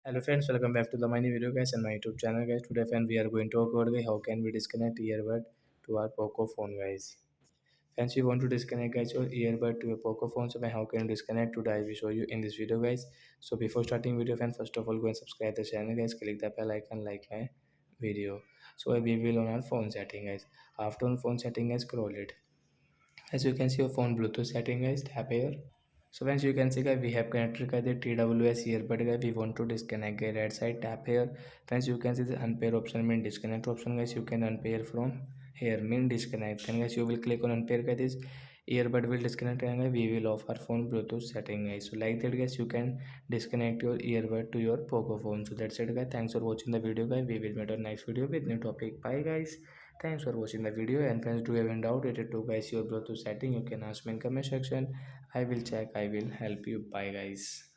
Hello friends, welcome back to the my new video guys and my YouTube channel guys. Today friends we are going to talk about how can we disconnect earbud to our Poco phone guys. Friends, you want to disconnect guys your earbud to your Poco phone, so how can you disconnect? Today I will show you in this video guys. So before starting video friends, first of all go and subscribe the channel guys, click the bell icon, like my video. So we will on our phone setting guys. After on phone setting guys, scroll it. As you can see your phone Bluetooth setting guys, tap here. So once you can see guys, we have connected guys the TWS earbud guys. We want to disconnect guys, right side tap here. Friends, you can see the unpair option mean disconnect option guys. You can unpair from here mean disconnect. Then guys you will click on unpair guys, this earbud will disconnect and guys we will off our phone Bluetooth setting guys. So like that guys you can disconnect your earbud to your Poco phone. So that's it guys. Thanks for watching the video guys. We will meet on next video with new topic. Bye guys. Thanks for watching the video, and friends, do you have any doubt related to guys your Bluetooth setting, you can ask me in comment section. I will check, I will help you. Bye guys.